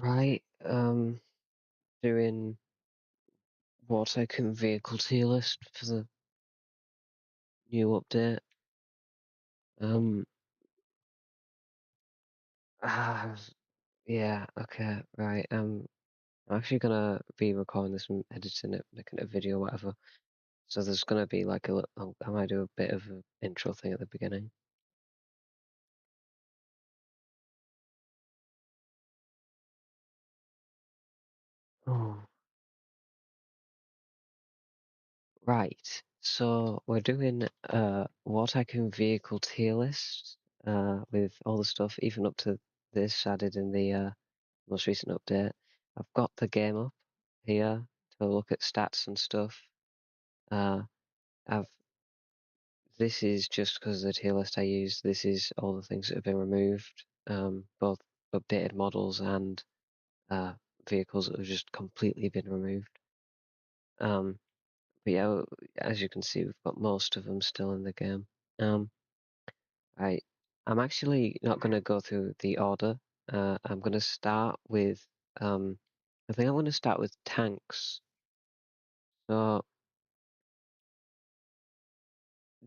Right, doing war tycoon vehicle tier list for the new update. Um, ah, yeah, okay, right. I'm actually gonna be recording this and editing it, making it a video, whatever. So there's gonna be like I might do a bit of an intro thing at the beginning. Oh, right. So we're doing war tycoon vehicle tier list, with all the stuff, even up to this added in the most recent update. I've got the game up here to look at stats and stuff. Uh, I've This is just because the tier list I use. This is all the things that have been removed, both updated models and vehicles that have just completely been removed. But yeah, as you can see, we've got most of them still in the game. Right, I'm actually not going to go through the order. I'm going to start with, I think I'm going to start with tanks. So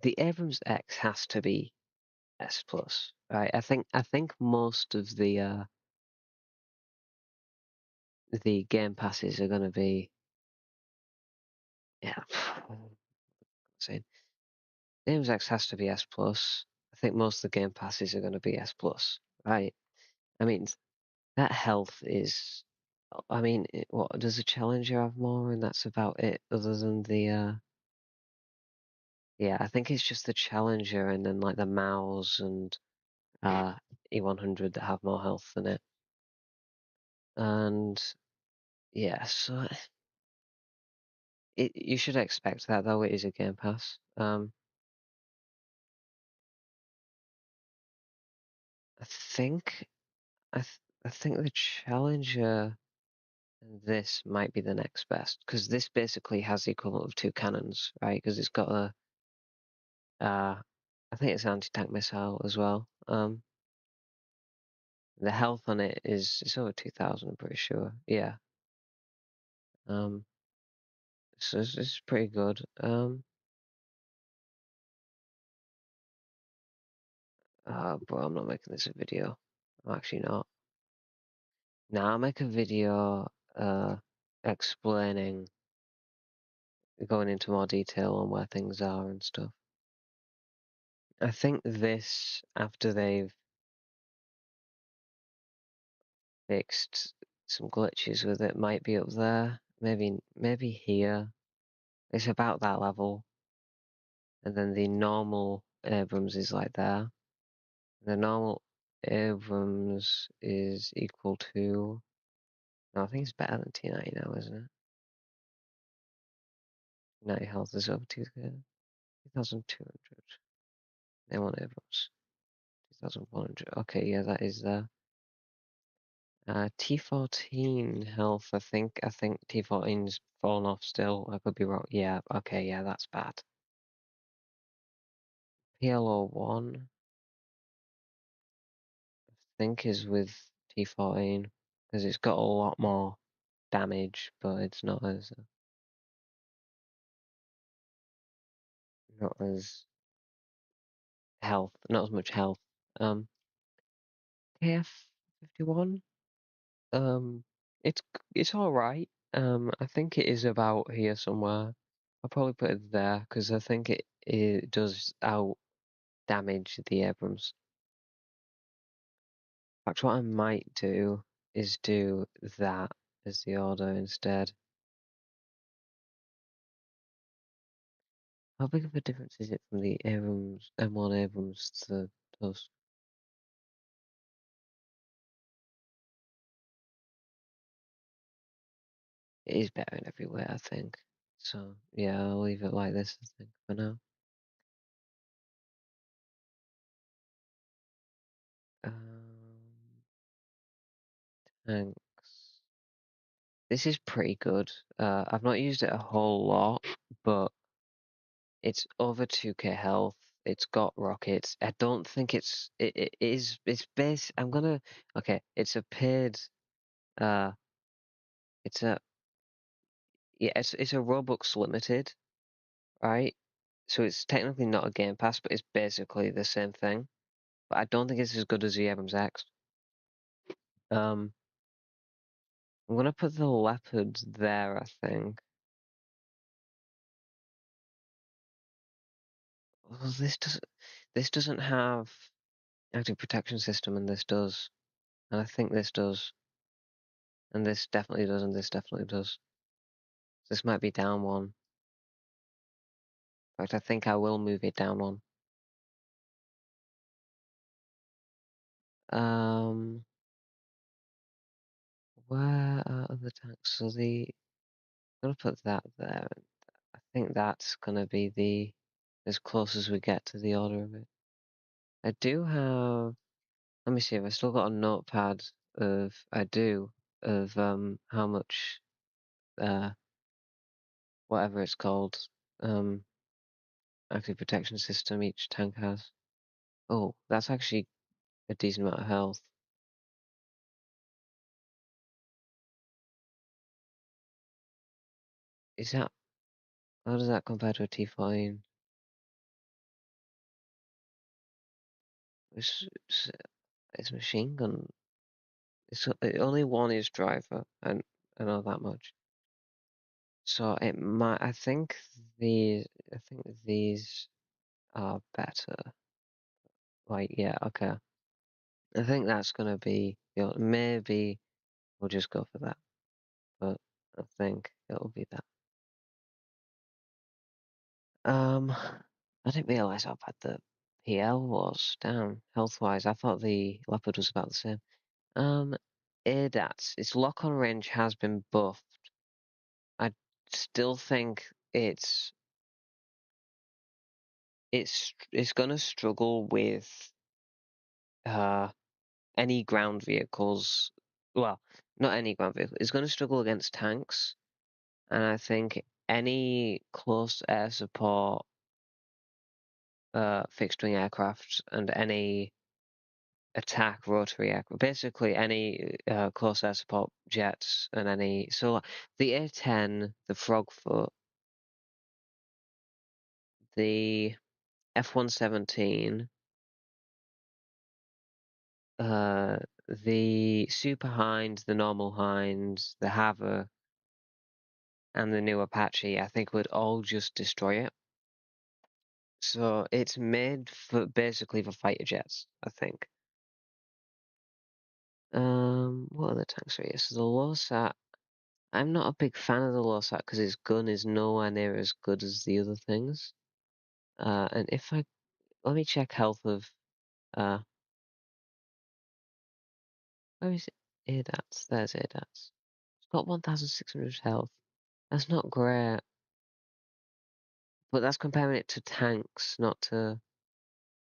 the Abrams X has to be S plus, right? I think most of the game passes are going to be, yeah. Saying Abrams X has to be S plus. I think most of the game passes are going to be S plus, right? I mean, that health is. I mean, what does the Challenger have more, and that's about it. Other than the, yeah, I think it's just the Challenger, and then like the Maus and E100 that have more health than it. And yeah, so you should expect that, though it is a Game Pass. I think I think the Challenger and this might be the next best, because this basically has the equivalent of two cannons, right? Because it's got a I think it's an anti-tank missile as well. The health on it is it's over 2,000, I'm pretty sure. Yeah. Um, so it's pretty good. But I'm not making this a video. I'm actually not. Now I'll make a video explaining, going into more detail on where things are and stuff. I think this, after they've fixed some glitches with it, might be up there. Maybe here. It's about that level. And then the normal Abrams is like there. The normal Abrams is equal to. No, I think it's better than T90 now, isn't it? 90 health is over 2,200. They want Abrams. 2,100. Okay, yeah, that is there. T14 health, I think T14's fallen off still. I could be wrong. Yeah, okay, yeah, that's bad. PLO1, I think, is with T14 because it's got a lot more damage, but it's not as not as much health. Um, KF51, um, it's it's all right. I think it is about here somewhere. I'll probably put it there because I think it does out damage the Abrams. In fact, what I might do is do that as the order instead. How big of a difference is it from the Abrams M1 Abrams to those? It is better in every way, I think. So yeah, I'll leave it like this, I think, for now. Um, Tanks. This is pretty good. I've not used it a whole lot, but it's over 2k health. It's got rockets. I don't think it is it's base. Okay, it's a paid Uh, it's a yeah, it's a Robux limited, right? So it's technically not a Game Pass, but it's basically the same thing. But I don't think it's as good as the Abrams X. Um, I'm gonna put the Leopard there, I think. Well, this doesn't have active protection system, and this does, and I think this does, and this definitely does, and this definitely does. This might be down one. In fact, I think I will move it down one. Um, where are other tanks? So I'm gonna put that there. I think that's gonna be the as close as we get to the order of it. I do have. Let me see if I still got a notepad of. I do of how much whatever it's called um active protection system each tank has. Oh, that's actually a decent amount of health. Is that how does that compare to a T14? It's, it's machine gun. It's only one is driver, and I know that much. So it might. I think these are better. Like yeah, okay. I think that's gonna be. Maybe we'll just go for that. But I think it'll be that. I didn't realize how bad the PL was. Damn, health-wise, I thought the Leopard was about the same. Um, ADATS, its lock-on range has been buffed. I still think it's gonna struggle with uh any ground vehicles. Well, not any ground vehicle. It's gonna struggle against tanks, and I think any close air support fixed wing aircraft and any attack rotary aircraft, basically any close air support jets and any so the A-10, the Frogfoot, the F-117, uh, the Super Hind, the normal Hind, the Havoc, and the new Apache, I think would all just destroy it. So it's made for basically for fighter jets, I think. What other tanks are here? So the Losat, I'm not a big fan of the Losat because its gun is nowhere near as good as the other things. And if I let me check health of uh, where is it? ADATS. There's ADATS. It's got 1,600 health. That's not great, but that's comparing it to tanks, not to.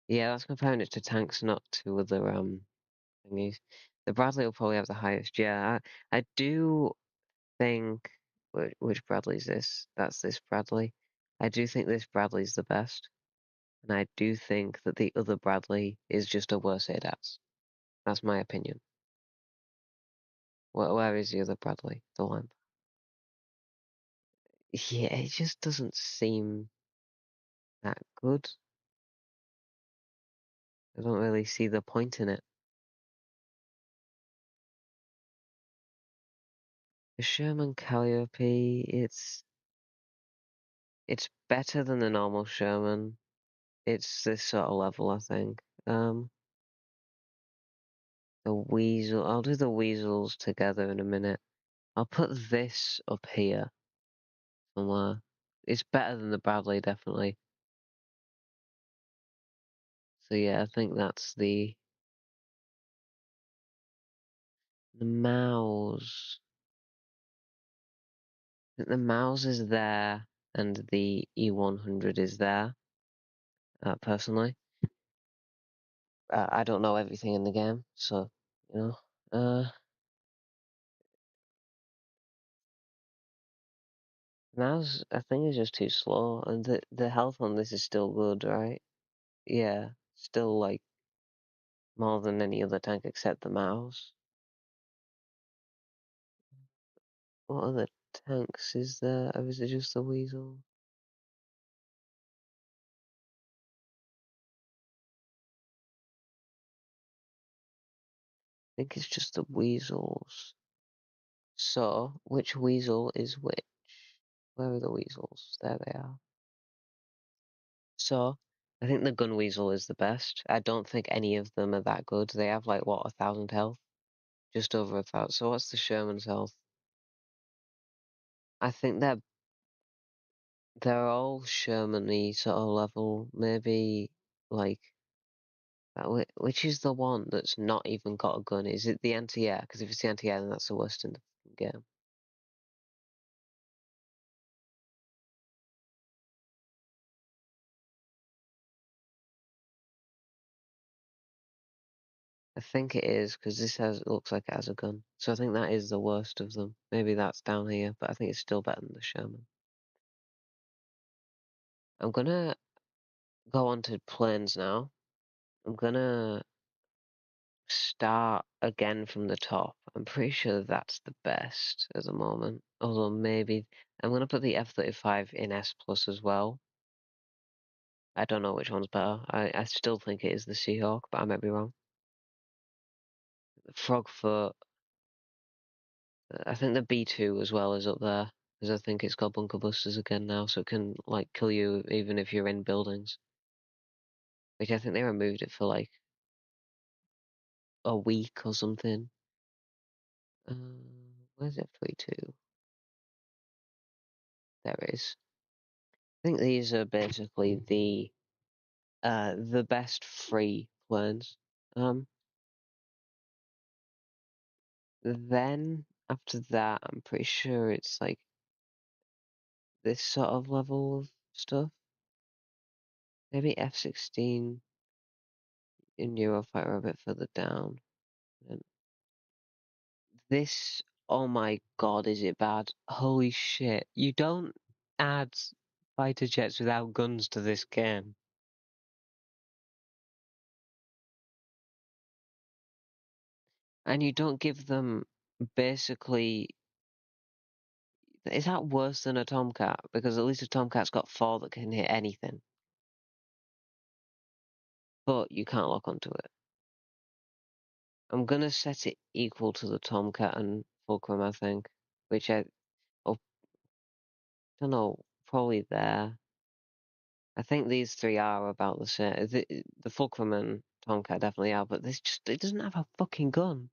Yeah, that's comparing it to tanks, not to other thingies. The Bradley will probably have the highest. Yeah, I do think. Which Bradley is this? That's this Bradley. I do think this Bradley's the best, and I do think that the other Bradley is just a worse ADATS. That's my opinion. Where is the other Bradley? The lamp. Yeah, it just doesn't seem that good. I don't really see the point in it. The Sherman Calliope, it's better than the normal Sherman. It's this sort of level, I think. The Weasel. I'll do the Weasels together in a minute. I'll put this up here somewhere. It's better than the Bradley, definitely. So yeah, I think that's the mouse. I think the mouse is there, and the E100 is there. Personally, I don't know everything in the game, so you know. Mouse, I think, is just too slow, and the health on this is still good, right? Yeah, still like more than any other tank except the mouse. what other tanks is there? Or is it just the Weasel? I think it's just the Weasels. So, which Weasel is which? Where are the Weasels? There they are. So, I think the Gun Weasel is the best. I don't think any of them are that good. They have like, what, 1,000 health? Just over 1,000. So what's the Sherman's health? I think they're all Sherman-y sort of level. Maybe, like, which is the one that's not even got a gun? Is it the anti-air? Because if it's the anti-air, then that's the worst in the game. I think it is, because this looks like it has a gun. So I think that is the worst of them. Maybe that's down here, but I think it's still better than the Sherman. I'm gonna go on to planes now. I'm gonna start again from the top. I'm pretty sure that's the best at the moment. Although maybe I'm gonna put the F-35 in S plus as well. I don't know which one's better. I still think it is the Seahawk, but I might be wrong. Frogfoot. I think the B2 as well is up there because I think it's got bunker busters again now, so it can like kill you even if you're in buildings. Which I think they removed it for like a week or something. Where's F-22? There it is. I think these are basically the best free planes. Then after that, I'm pretty sure it's like this sort of level of stuff. Maybe F-16 in Eurofighter a bit further down. And this, oh my god, is it bad? Holy shit! You don't add fighter jets without guns to this game. And you don't give them basically. Is that worse than a Tomcat? Because at least a Tomcat's got four that can hit anything. But you can't lock onto it. I'm gonna set it equal to the Tomcat and Fulcrum, I think. Which oh, don't know, probably there. I think these three are about the same. The Fulcrum and Tomcat definitely are, but it doesn't have a fucking gun.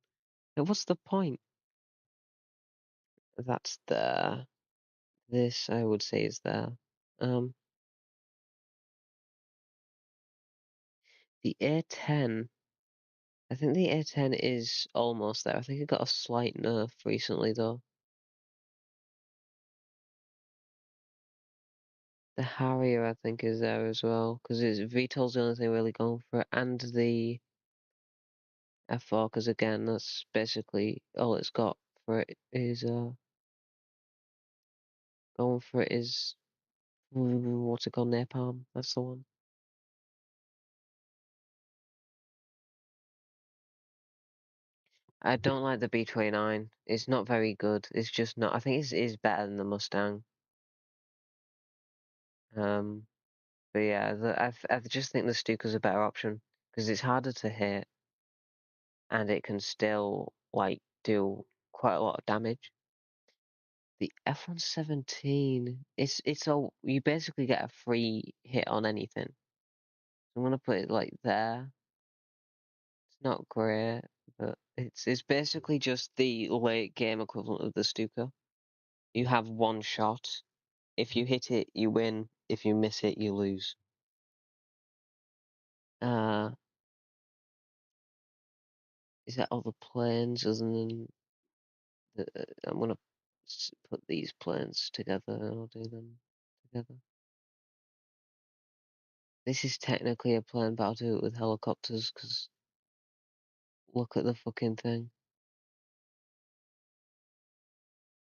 Like, what's the point? That's there. This I would say is there. Um, the A10. I think the A10 is almost there. I think it got a slight nerf recently though. The Harrier I think is there as well because it's VTOL's the only thing really going for it, and the F4 because again that's basically all it's got for it is going for it is what's it called, napalm. That's the one. I don't like the B-29. It's not very good. It's just not. I think it is better than the Mustang. Um, but yeah, I just think the Stuka's a better option because it's harder to hit and it can still like do quite a lot of damage. The F-117, it's all you basically get a free hit on anything. I'm gonna put it like there. It's not great, but it's basically just the late game equivalent of the Stuka. You have one shot. If you hit it, you win. If you miss it, you lose. Uh, is that all the planes other than I'm gonna put these planes together and I'll do them together. This is technically a plane, but I'll do it with helicopters because look at the fucking thing.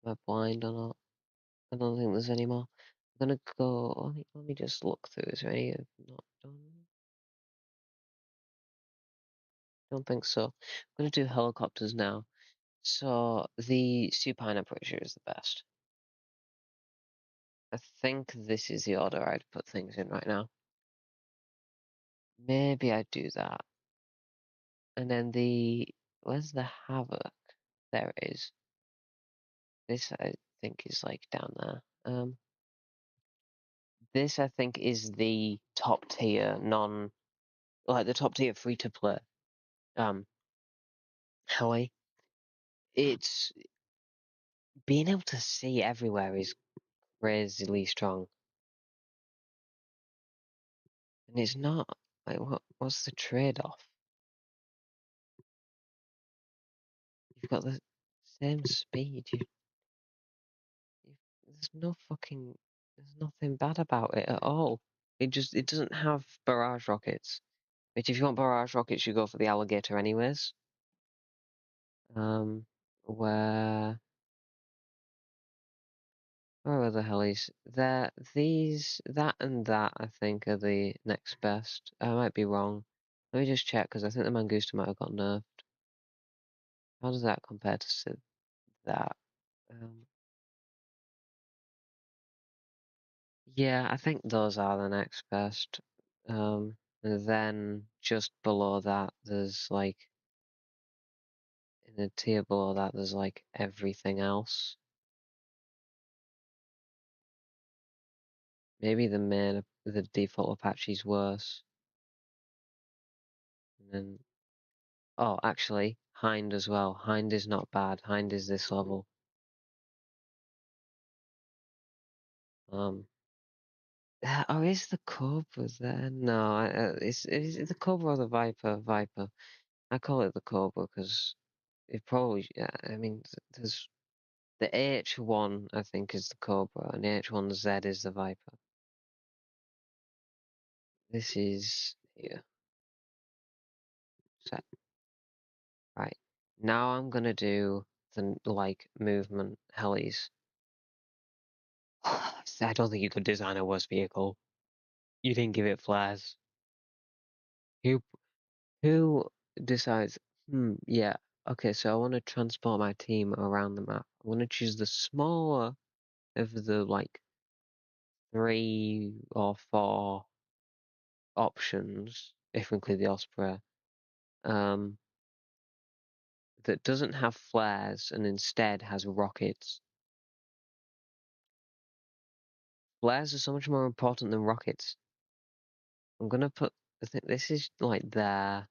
Am I blind or not? I don't think there's any more. I'm gonna go. Let me just look through. Is there any I've not done? Don't think so. I'm gonna do helicopters now. So the supine, I'm pretty sure, is the best. I think this is the order I'd put things in right now. Maybe I'd do that. And then where's the Havoc? There it is. This I think is like down there. This I think is the top tier like the top tier free to play. Heli. It's being able to see everywhere is crazily strong. And it's not like what's the trade-off? You've got the same speed. There's nothing bad about it at all. It doesn't have barrage rockets. Which if you want barrage rockets, you go for the alligator anyways. Um, where where are the helis? That and that I think are the next best. I might be wrong. Let me just check because I think the Mangusta might have got nerfed. How does that compare to that? Um, yeah, I think those are the next best. And then just below that, there's like in the tier below that, there's like everything else. Maybe the default Apache's worse. And then, oh, actually, Hind as well. Hind is not bad. Hind is this level. Um, or is the Cobra there? No, is it the Cobra or the Viper? Viper. I call it the Cobra because it probably, yeah, I mean, there's the H1, I think, is the Cobra, and the H1Z is the Viper. This is here. Set. Right. Now I'm gonna do the like movement helis. I don't think you could design a worse vehicle. You didn't give it flares. Who who decides, yeah, okay, so I want to transport my team around the map. I want to choose the smaller of the like 3 or 4 options, if we include the Osprey, um, that doesn't have flares and instead has rockets. Flares are so much more important than rockets. I'm gonna put, I think this is like there.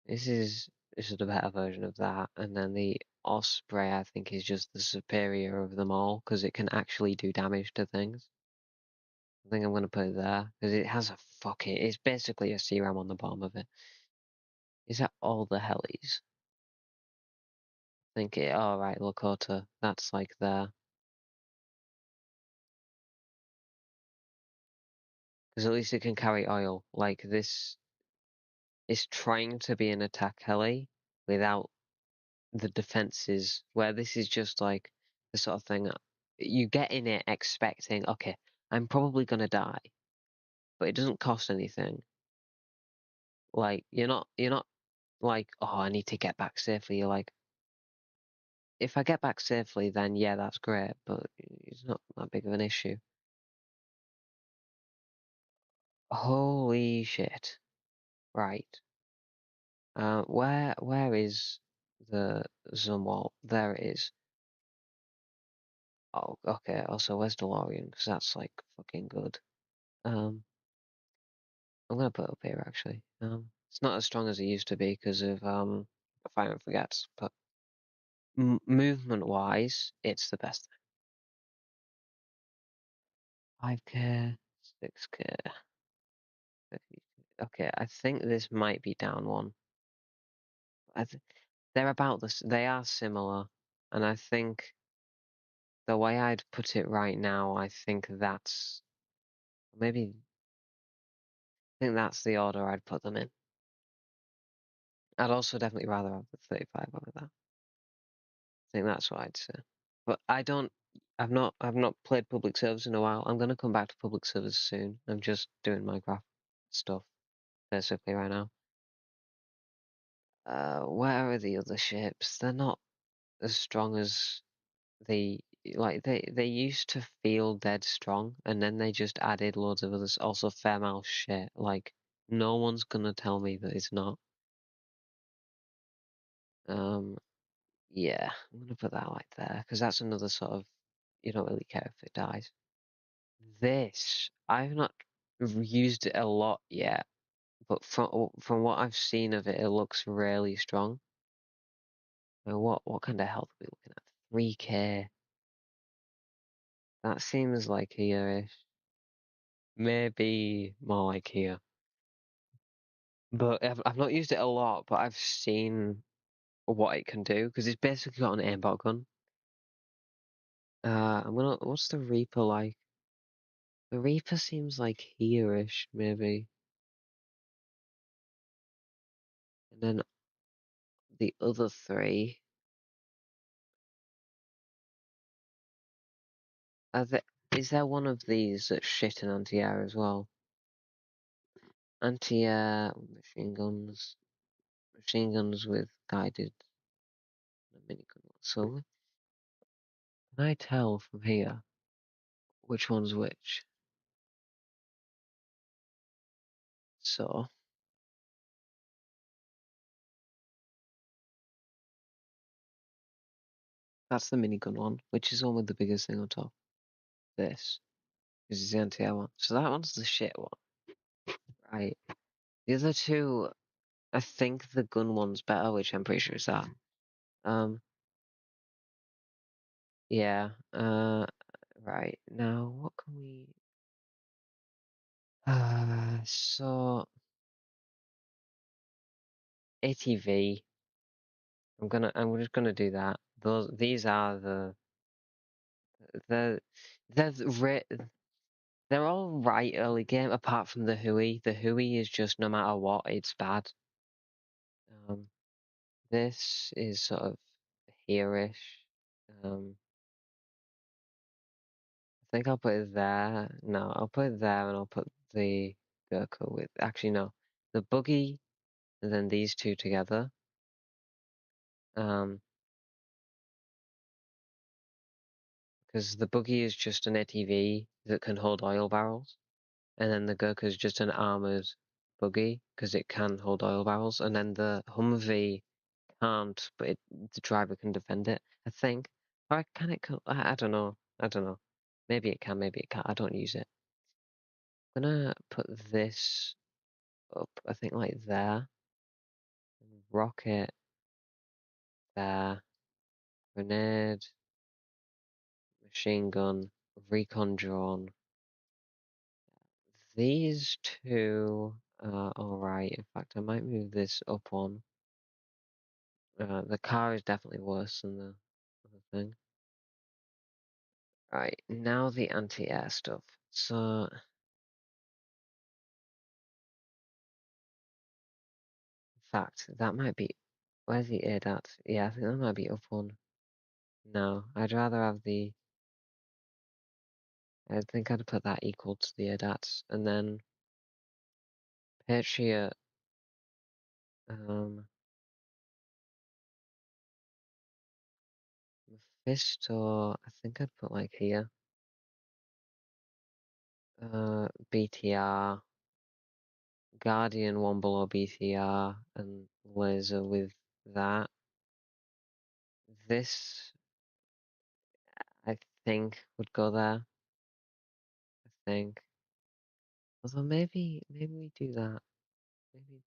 This is the better version of that, and then the Osprey I think is just the superior of them all because it can actually do damage to things. I think I'm gonna put it there because it has a it's basically a CRAM on the bottom of it. Is that all the helis? I think it. Oh right, Lakota. That's like there because at least it can carry oil. Like this is trying to be an attack heli without the defenses, where this is just like the sort of thing you get in it expecting, okay, I'm probably gonna die, but it doesn't cost anything. Like you're not like, oh, I need to get back safely. You're like, if I get back safely, then yeah, that's great, but it's not that big of an issue. Holy shit. Right. Where is the Zumwalt? There it is. Oh, okay. Also, where's DeLorean? Because that's like fucking good. Um, I'm gonna put it up here actually. It's not as strong as it used to be because of Fire and Forgets, but movement wise, it's the best. 5K, 6K. Okay, I think this might be down one. I th they're about this. They are similar, and I think the way I'd put it right now, I think that's maybe. I think that's the order I'd put them in. I'd also definitely rather have the 35 over that. I think that's what I'd say. But I've not played public servers in a while. I'm gonna come back to public servers soon. I'm just doing Minecraft stuff basically right now. Where are the other ships? They're not as strong as they they used to feel dead strong, and then they just added loads of others, also fair mouth shit. Like no one's gonna tell me that it's not. Um, yeah, I'm gonna put that like there because that's another sort of you don't really care if it dies. This I've not used it a lot yet, but from what I've seen of it, it looks really strong. Now, what kind of health are we looking at? 3K. That seems like here-ish. Maybe more like here. But I've not used it a lot, but I've seen what it can do because it's basically got an aimbot gun. What's the Reaper like? The Reaper seems like here-ish, maybe. And then the other three, are there, is there one of these that's shit in anti-air as well? Anti-air machine guns with guided minigun. So can I tell from here which one's which? So that's the minigun one, which is the one with the biggest thing on top. This is the anti-air one. So that one's the shit one, right? The other two, I think the gun one's better, which I'm pretty sure is that. Um, yeah. Right now, what can we? So ATV. I'm just gonna do that. These are the, they're all right early game, apart from the Hui. The Hui is just no matter what, it's bad. Um, this is sort of here-ish. I think I'll put it there. No, I'll put it there and I'll put the Gurkha with. Actually, no. The buggy and then these two together. Um, because the buggy is just an ATV that can hold oil barrels, and then the Gurkha is just an armored buggy because it can hold oil barrels, and then the Humvee can't, but the driver can defend it. I think. Or can it? I don't know. I don't know. Maybe it can. Maybe it can't. I don't use it. I'm gonna put this up. I think like there. Rocket there. Grenade. Machine gun. Recon drone. These two are alright. In fact, I might move this up one. The car is definitely worse than the other thing. Right, now the anti-air stuff. So, in fact, that might be. Where's the air at? Yeah, I think that might be up one. No, I'd rather have the. I think I'd put that equal to the ADATs. And then Patriot. Um, Mephisto. I think I'd put like here. BTR. Guardian one below BTR and laser with that. This I think would go there. I think. Although maybe we do that. Maybe.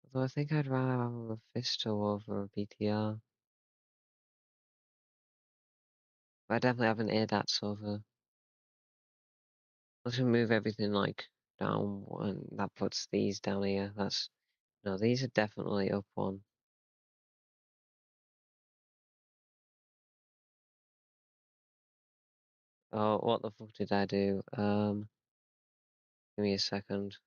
Although I think I'd rather have a Mephisto over a BTR. But I definitely have an ADATS over. Let's move everything like down one. That puts these down here. That's no, these are definitely up one. Oh, what the fuck did I do? Give me a second.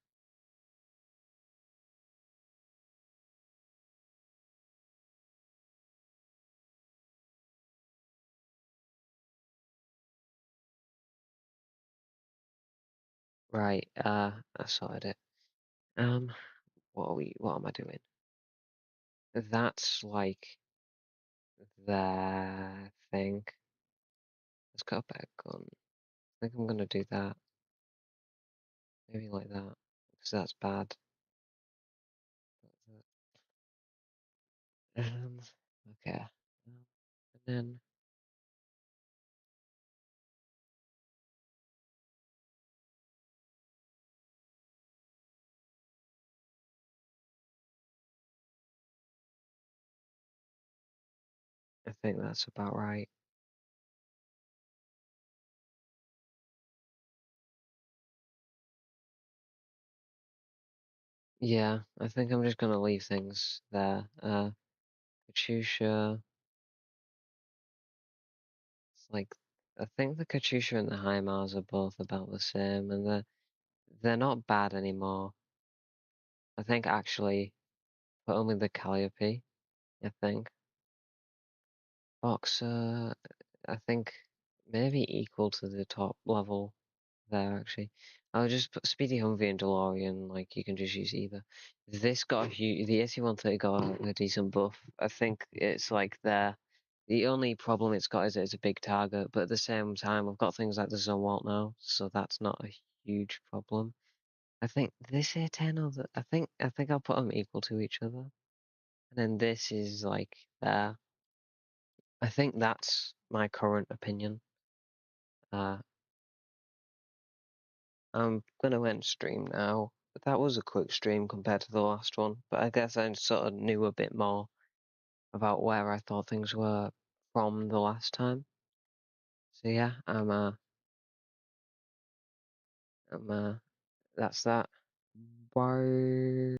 Right, I sorted it. Um, what am I doing? That's like there, I think. Let's got a better gun. I think I'm gonna do that. Maybe like that, because that's bad. Um, okay. And then I think that's about right. Yeah, I think I'm just gonna leave things there. Katusha, it's like I think the Katusha and the HIMARS are both about the same, and they're not bad anymore. I think actually, but only the Calliope, I think. Boxer, I think maybe equal to the top level there actually. I'll just put Speedy Humvee and DeLorean, like you can just use either. This got a huge, the AC-130 got a decent buff. I think it's like there. The only problem it's got is it's a big target, but at the same time, I've got things like the Zumwalt now, so that's not a huge problem. I think this A10 or I think I'll put them equal to each other, and then this is like there. I think that's my current opinion. Uh, I'm gonna end stream now. That was a quick stream compared to the last one, but I guess I sort of knew a bit more about where I thought things were from the last time. So yeah, that's that. Bye.